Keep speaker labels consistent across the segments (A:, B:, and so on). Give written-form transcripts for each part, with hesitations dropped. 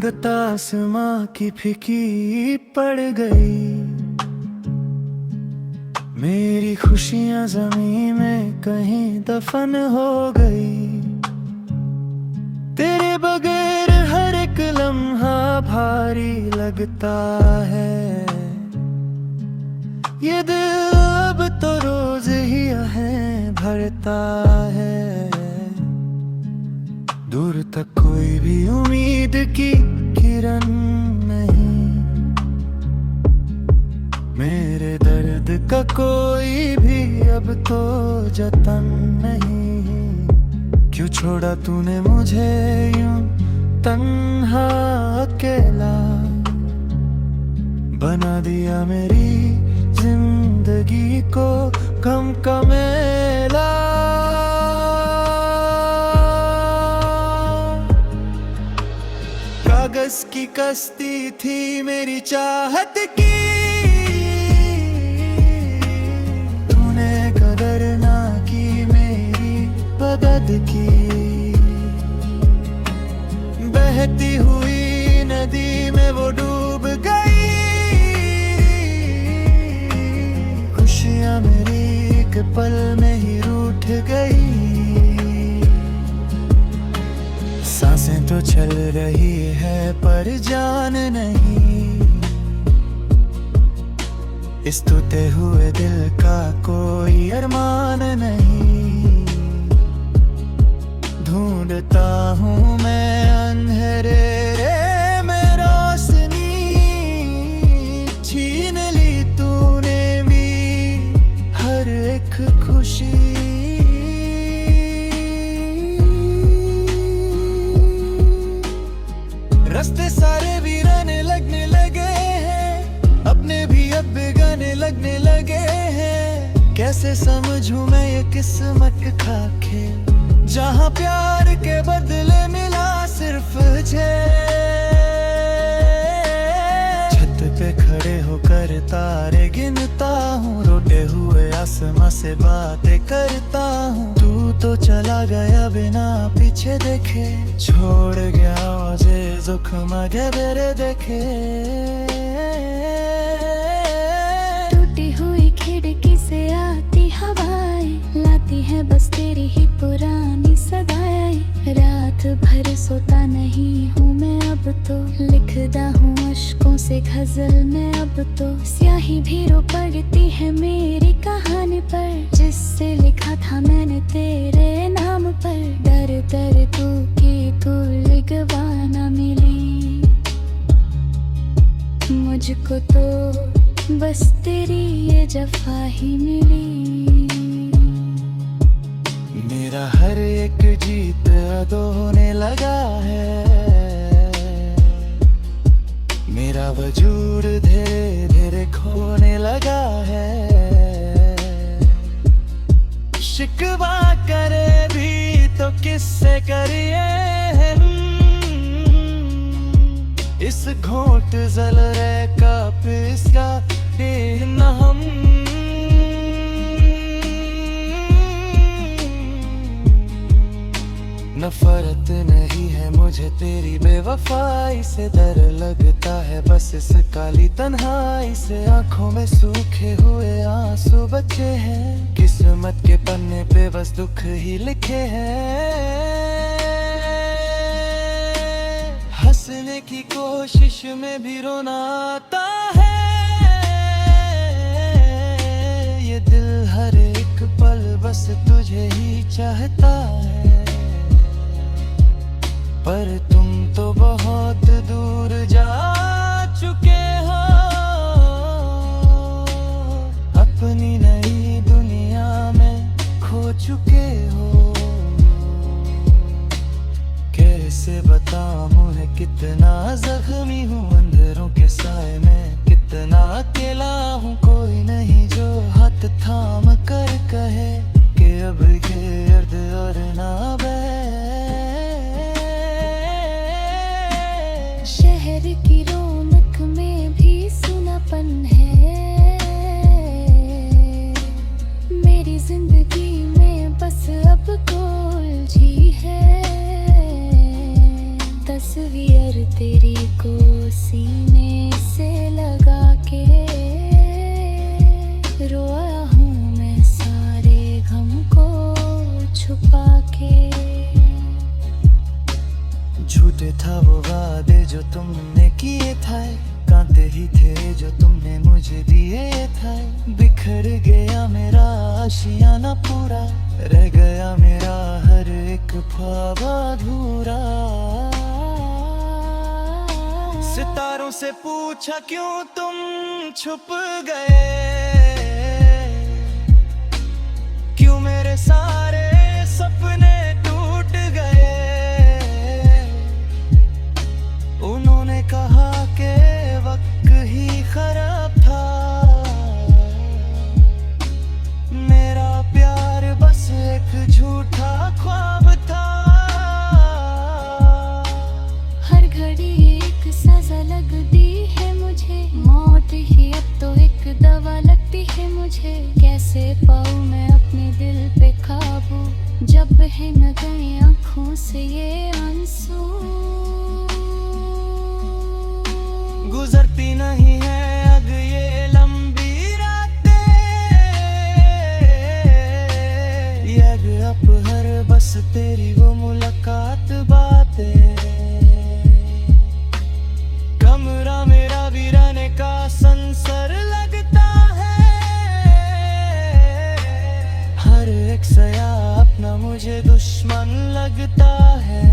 A: रंगत आसमां की फीकी पड़ गई। मेरी खुशियां जमीन में कहीं दफन हो गई। तेरे बगैर हर एक लम्हा भारी लगता है। ये दिल अब तो रोज ही आहें भरता है। दूर तक कोई भी उम्मीद की किरण नहीं। मेरे दर्द का कोई भी अब तो जतन नहीं। क्यों छोड़ा तूने मुझे यूं तन्हा अकेला। बना दिया मेरी जिंदगी को गम का मेला। कागज की कश्ती थी मेरी चाहत की। तूने कदर ना की मेरी बदद की। बहती हुई नदी में वो डूब गई। खुशियां मेरी एक पल में ही रूठ गई। सांसें तो चल रही है पर जान नहीं। इस टूटे हुए दिल का कोई अरमान नहीं। ढूंढता हूँ मैं अंधेरे में रोशनी। छीन ली तूने भी हर एक खुशी। रास्ते सारे वीराने लगने लगे हैं। अपने भी अब बेगाने लगने लगे हैं। कैसे समझूं मैं ये किस्मत का खेल। जहां प्यार के बदले मिला सिर्फ झेल। छत पे खड़े होकर तारे गिनता हूँ। रोते हुए आसमां से बातें करता हूँ। तू तो चला गया बिना पीछे देखे। छोड़ गया मुझे जोखिम गहरे देखे।
B: टूटी हुई खिड़की से आती हवाएं लाती है बस तेरी ही पुरानी सदाएं। रात भर सोता नहीं हूँ मैं अब तो। लिखता हूँ अश्कों से गजल में अब तो। स्याही भी रो पड़ती है मेरी कहानी पर। जिससे लिखा था मैंने तेरे नाम पर। दर दर तू की तू लिखवाना मिली। मुझको तो बस तेरी ये जफा ही मिली।
A: मेरा हर एक जीत अदो होने लगा है। मेरा वजूद धीरे धीरे खोने लगा है। शिकवा करे भी तो किससे करिए। इस घोट जलरे का पिसका न हम। नफरत नहीं है मुझे तेरी बेवफाई से। डर लगता है बस इस काली तन्हाई से। आंखों में सूखे हुए आंसू बचे हैं। किस्मत के पन्ने पे बस दुख ही लिखे हैं। हंसने की कोशिश में भी रोना आता है। ये दिल हर एक पल बस तुझे ही चाहता है। पर तुम तो बहुत दूर जा चुके हो। अपनी नई दुनिया में खो चुके हो। कैसे बताऊं है कितना जख्मी हूँ। अंधेरों के साए में कितना अकेला हूँ। कोई नहीं जो हाथ थाम कर कहे कि अब ये अर्द और ना बहे।
B: शहर की रौनक में भी सुनापन है। मेरी जिंदगी में बस अब कोल जी है। 10 तस्वीर तेरी को सीने से लगा के रोया हूँ मैं सारे गम को छुपा के।
A: झूठे था वो वादे जो तुमने किए थे, कांटे ही थे जो तुमने मुझे दिए थे। बिखर गया मेरा आशियाना पूरा, रह गया मेरा हर एक ख्वाब अधूरा। सितारों से पूछा क्यों तुम छुप गए, क्यों मेरे सारे सपने टूट गए। उन्होंने कहा कि वक्त ही खराब था, मेरा प्यार बस एक झूठा ख्वाब था।
B: हर घड़ी एक सजा लगती है मुझे, मौत ही अब तो एक दवा लगती है मुझे। कैसे पाऊँ मैं अपने दिल पे काबू, जब बह न गए आँखों से ये आंसू।
A: गुजरती नहीं है अब ये लंबी रातें, यग अब हर बस तेरी वो मुलाकात बातें। कमरा मेरा वीराने का संसर लगता है, हर एक सया अपना मुझे दुश्मन लगता है।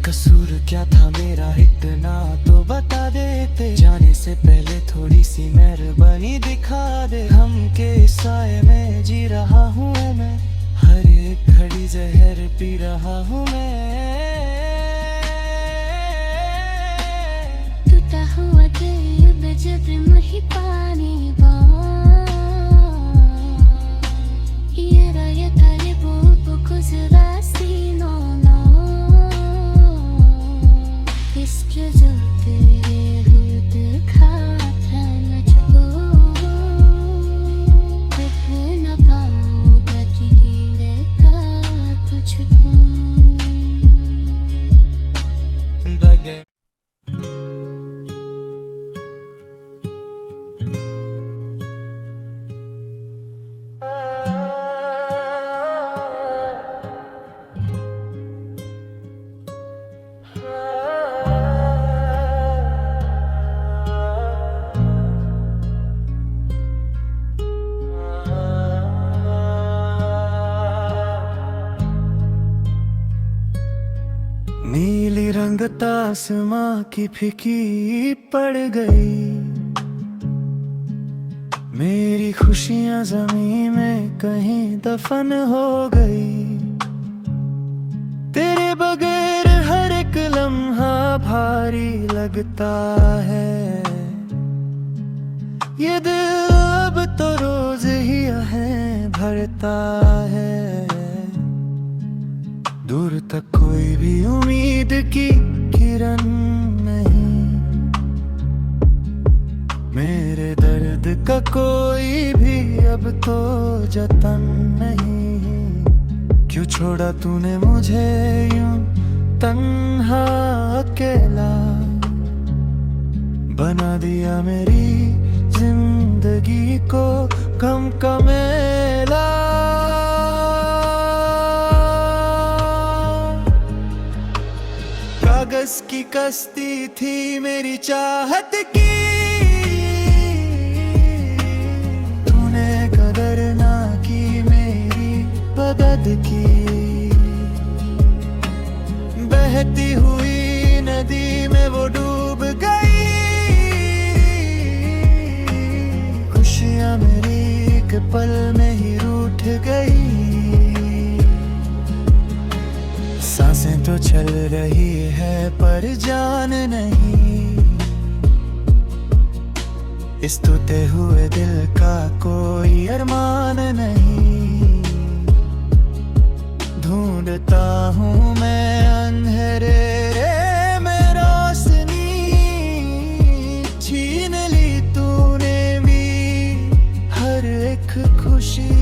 A: कसूर क्या था मेरा इतना तो बता देते, जाने से पहले थोड़ी सी मेहरबानी दिखा दे। हम के साए में जी रहा हूँ मैं, हर एक घड़ी जहर पी रहा हूँ मैं।
B: टूटा हुआ दिल जब नहीं पानी ये तारे वो गुजरा सीनों ना, इसके जो तेरे हुद खाता न छो, न पाऊंगा जीने का तुझको।
A: नीली रंगत आसमां की फीकी पड़ गई, मेरी खुशियां जमीन में कहीं दफन हो गई। तेरे बगैर हर एक लम्हा भारी लगता है, ये दिल अब तो रोज ही आहें भरता है। दूर तक कोई भी उम्मीद की किरण नहीं, मेरे दर्द का कोई भी अब तो जतन नहीं। क्यों छोड़ा तूने मुझे यूं तन्हा अकेला, बना दिया मेरी जिंदगी को गम का मेला। कागज की कश्ती थी मेरी चाहत की, तूने कदर ना की मेरी बदद की। बहती हुई नदी में वो डूब गई, खुशियां मेरी एक पल में ही रूठ गई। सांसें तो चल रही है पर जान नहीं, इस टूटे हुए दिल का कोई अरमान नहीं। ढूंढता हूँ मैं अंधेरे में रोशनी, छीन ली तूने भी हर एक खुशी।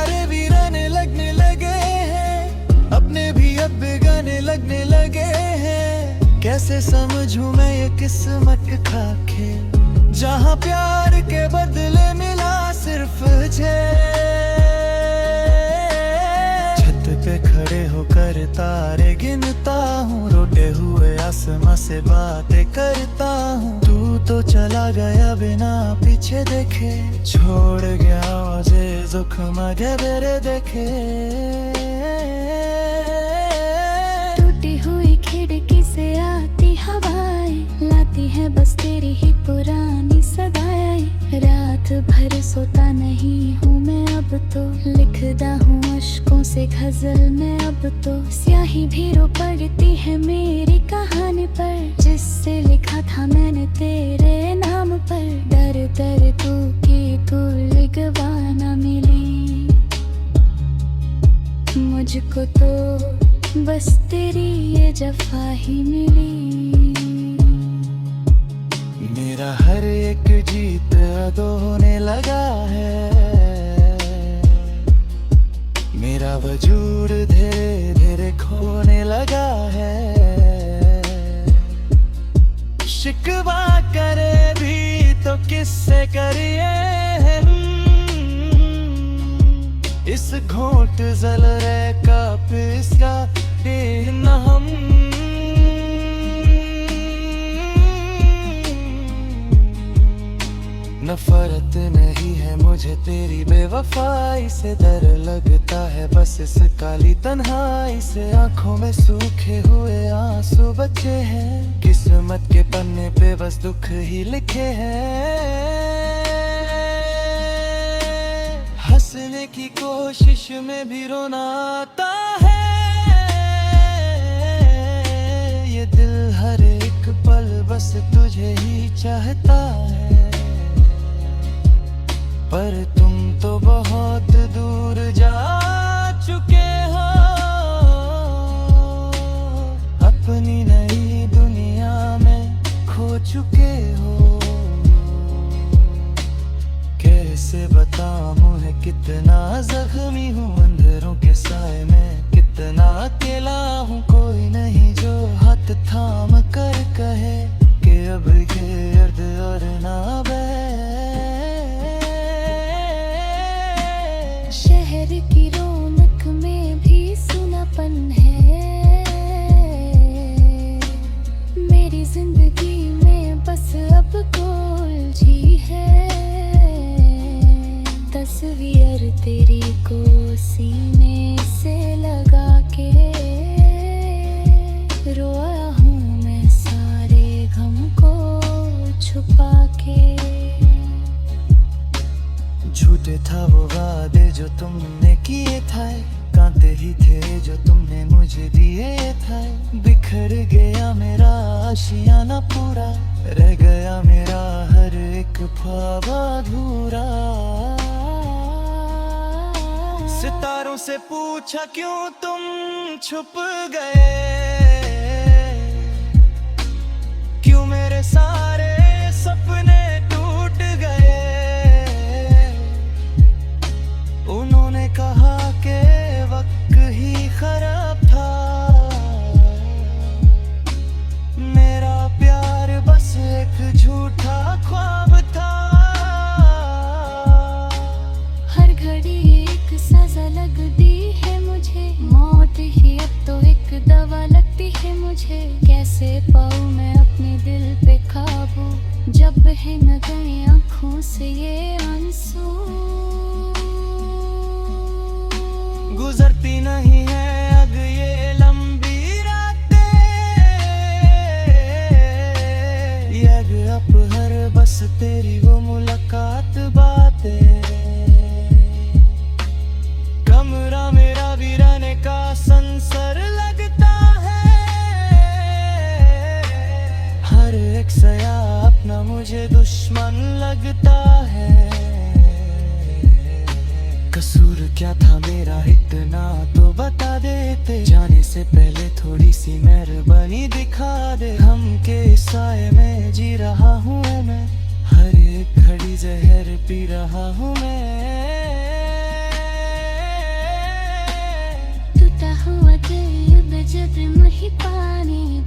A: सितारे वीराने लगने लगे हैं, अपने भी अब बेगाने लगने लगे हैं। कैसे समझूं मैं ये किस्मत का खेल, जहां प्यार के बदले मिला सिर्फ झेल। छत पे खड़े होकर तारे गिनता हूँ, रोते हुए आसमां से बातें करता हूँ। तू तो चला गया बिना पीछे देखे, छोड़ गया मुझे जोखिम मेरे देखे।
B: टूटी हुई खिड़की से आती हवाएं, लाती है बस तेरी ही पुरानी सदाएं। रात भर सोता नहीं हूँ मैं अब तो, लिखता हूँ अश्कों से गजल में अब तो। स्याही भी रो पड़ती है मेरी कहानी पर, जिससे लिखा था मैंने तेरे नाम पर। दर दर तू की तू लिखवाना मिली, मुझको तो बस तेरी ये जफा ही मिली।
A: मेरा हर एक जीत अदो होने लगा है, मेरा वजूद धीरे धीरे खोने लगा है। शिकवा करे भी तो किससे करिए, इस घोट जल रे का पिसका देना हम। नफरत नहीं है मुझे तेरी बेवफाई से, डर लगता है बस इस काली तन्हाई से। आंखों में सूखे हुए आंसू बचे हैं, किस्मत के पन्ने पे बस दुख ही लिखे हैं। हंसने की कोशिश में भी रोना आता है, ये दिल हर एक पल बस तुझे ही चाहता है। पर तुम तो बहुत दूर जा चुके हो, अपनी नई दुनिया में खो चुके हो। कैसे बताऊं है कितना जख्मी हूँ, अंधेरों के साए में कितना अकेला हूँ। कोई नहीं जो हाथ थाम कर कहे कि अब ये अर्द और ना बहे।
B: शहर की रौनक में भी सुनापन है, मेरी जिंदगी में बस अब गोलझी है। तस्वीर तेरी को सीने से लगा के, रोया हूँ मैं सारे गम को छुपा के।
A: झूठे था वो वादे जो तुमने किए थे, कांते ही थे जो तुमने मुझे दिए थे। बिखर गया मेरा आशियाना पूरा, रह गया मेरा हर एक ख्वाब अधूरा। सितारों से पूछा क्यों तुम छुप गए, क्यों मेरे सारे सपने टूट गए। उन्होंने कहा कि वक्त ही खराब था, मेरा प्यार बस एक झूठा ख्वाब था।
B: हर घड़ी एक सजा लगती है मुझे, मौत ही अब तो एक दवा लगती है मुझे। कैसे पाऊँ मैं अपने दिल पे काबू, जब बह न गए आँखों से ये आंसू।
A: गुजरती नहीं है अब ये लंबी रातें, यग अब हर बस तेरी वो मुलाकात बातें। कमरा मेरा वीराने का संसर लगता है, हर एक सया अपना मुझे दुश्मन लगता है। कसूर क्या था मेरा इतना तो बता देते, जाने से पहले थोड़ी सी मेहरबानी दिखा दे। हम के साए में जी रहा हूँ मैं, हर एक घड़ी जहर पी रहा हूँ मैं।
B: प्रेम ही पाने